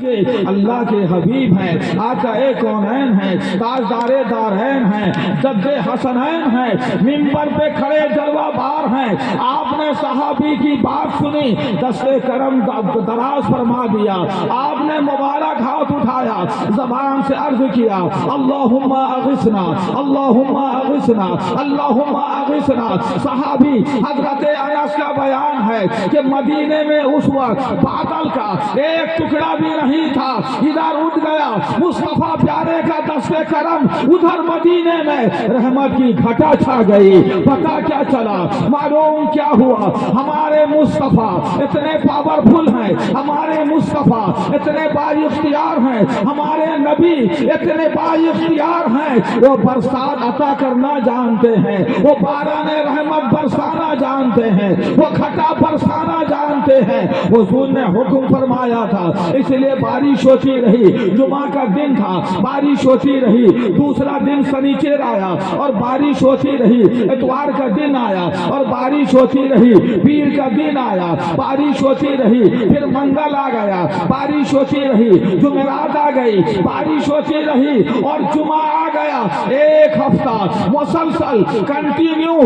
اللہ کے حبیب ہیں، آقا کونین ہیں، تاجدار دارین ہیں، جد حسنین ہیں، منبر پہ کھڑے جلوہ بار ہیں۔ آپ نے صحابی کی بات سنی، دست کرم دراز فرما دیا، آپ نے مبارک ہاتھ اٹھایا، زبان سے عرض کیا اللہم اغثنا اللہم اغثنا اللہم اغثنا۔ صحابی حضرت انس کا بیان ہے کہ مدینے میں اس وقت بادل کا ایک ٹکڑا بھی نہیں تھا، ادھر اٹھ گیا مصطفیٰ پیارے کا دست کرم، ادھر مدینے میں رحمت کی گھٹا چھا گئی۔ پتا کیا چلا، معلوم کیا ہوا، ہمارے مصطفیٰ اتنے پاورفل ہیں، ہمارے مصطفیٰ اتنے با اختیار ہیں، ہمارے نبی اتنے با اختیار ہیں، وہ برسات عطا کرنا جانتے ہیں، وہ باران رحمت برسانا جانتے ہیں، وہ گھٹا برسانا جانتے ہیں۔ حضور نے حکم فرمایا تھا، اس لیے بارش ہوتی رہی، جمعہ کا دن تھا بارش ہوتی رہی، دوسرا دن سنیچر آیا اور بارش ہوتی رہی، اتوار کا دن آیا اور بارش ہوتی رہی، پیر کا دن آیا بارش ہوتی رہی، پھر منگل آ گیا بارش ہوتی رہی، جمعرات آ گئی بارش ہوتی رہی اور جمعہ آ گیا۔ ایک ہفتہ مسلسل کنٹینیو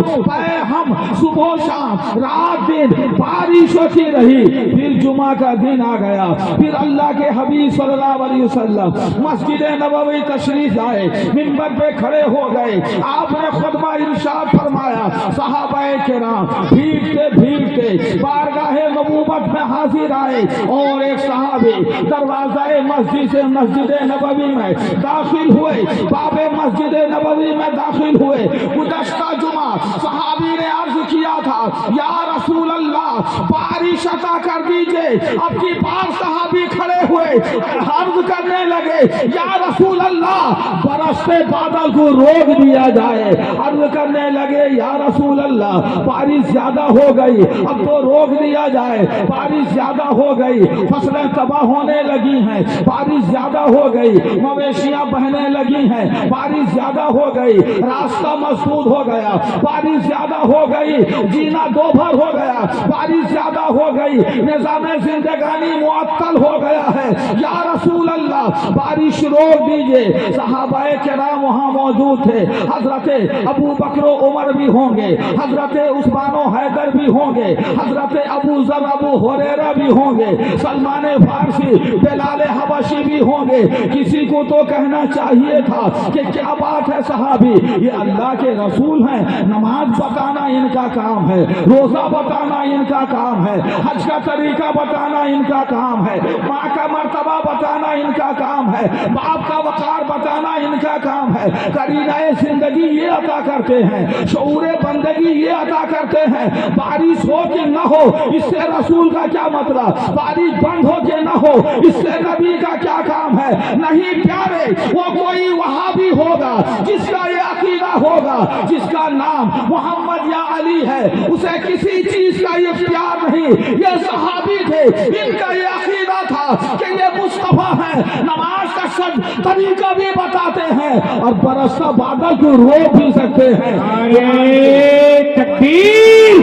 ہم صبح و شام رات دن بارش ہوتی رہی، پھر جمعہ کا دن آ گیا، پھر اللہ کے حبیب صلی اللہ علیہ وسلم مسجد نبوی تشریف لائے، منبر پہ کھڑے ہو گئے، آپ نے خطبہ ارشاد فرمایا، صحابہ کرام بھیگتے بھیگتے بارگاہ نبوت میں حاضر آئے اور ایک صحابی دروازہ مسجد سے مسجد نبوی میں داخل ہوئے، باب مسجد نبوی میں داخل ہوئے۔ گزشتہ جمعہ صحابی نے عرض کیا تھا یا رسول اللہ بارش عطا کر دیجئے، اب کی بار صحابی کھڑے ہوئے عرض کرنے لگے یا رسول اللہ برستے بادل کو روک دیا جائے، عرض کرنے لگے یا رسول اللہ بارش زیادہ ہو گئی، اب تو روک دیا جائے، بارش زیادہ ہو گئی، فصلیں تباہ ہونے لگی ہیں، بارش زیادہ ہو گئی، مویشیاں بہنے لگی ہیں، بارش زیادہ ہو گئی، راستہ مسدود ہو گیا، بارش زیادہ ہو گئی، جینا دوبھر ہو گیا، بارش زیادہ ہو گئی، نظام زندگانی معطل ہو گیا ہے، یا رسول اللہ بارش روک دیجئے۔ صحابہ کرام وہاں موجود تھے، حضرت ابو بکر و عمر بھی ہوں گے، حضرت عثمان و حیدر بھی ہوں گے، حضرت ابو ذر ابو ہریرہ بھی ہوں گے، سلمان فارسی بلال حبشی بھی ہوں گے۔ کسی کو تو کہنا چاہیے تھا کہ کیا بات ہے صحابی، یہ اللہ کے رسول ہیں، نماز بتانا ان کا کام ہے، روزہ بتانا ان کا کام ہے، حج کا طریقہ بتانا ان کا کام ہے، ماں کا مرتبہ بتانا ان کا کام ہے، باپ کا وقار بتانا ان کا کام ہے، قرینہ زندگی یہ عطا کرتے ہیں، شعور بندگی یہ عطا کرتے ہیں۔ بارش ہو کہ نہ ہو اس سے رسول کا کیا مطلب، بارش بند ہو کہ نہ ہو اس سے نبی کا کیا کام ہے۔ نہیں پیارے، وہ کوئی وہابی ہوگا جس کا یہ عقیدہ ہوگا، جس کا نام محمد یا علی ہے، اسے کسی چیز کا یہ اختیار نہیں۔ یہ صحابی تھے، ان کا یہ عقیدہ تھا کہ یہ مصطفیٰ ہیں، نماز کا سچ طریقہ بھی بتاتے ہیں اور برستا بادل کو روک بھی سکتے ہیں۔ نعرہ تکبیر،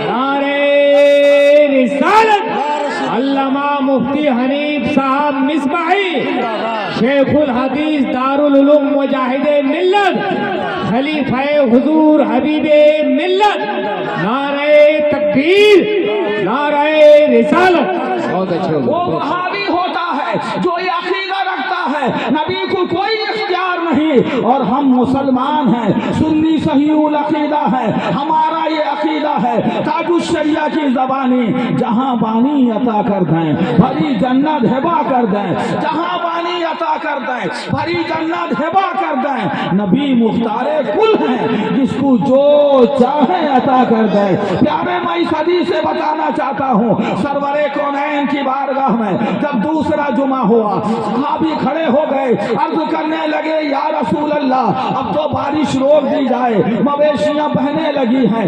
نعرہ رسالت۔ علامہ مفتی حنیف صاحب مصباحی، شیخ الحدیث دارالعلوم مجاہد ملت، خلیفہ حضور حبیب ملت، نعرہ تکبیر، نعرہ رسالت۔ بہت اچھے وہ وہابی ہوتا ہے جو یہ عقیدہ رکھتا ہے نبی کو کوئی اختیار نہیں، اور ہم مسلمان ہیں، سنی صحیح العقیدہ ہے، ہمارا یہ عقیدہ ہے تاج الشریعہ کی زبانی جہاں بانی عطا کر دیں بھری جنت ہبا کر دیں، جہاں بانی عطا کر دیں بھری جنت ہبا کر دیں، نبی مختار کل ہیں جس کو جو چاہے عطا کر دیں۔ پیارے میں اس حدیث سے بتانا چاہتا ہوں، سرور کونین کی بارگاہ میں جب دوسرا جمعہ ہوا، صحابی کھڑے ہو گئے، عرض کرنے لگے یا رسول اللہ اب تو بارش روک دی جائے، مویشیاں بہنے لگی ہیں،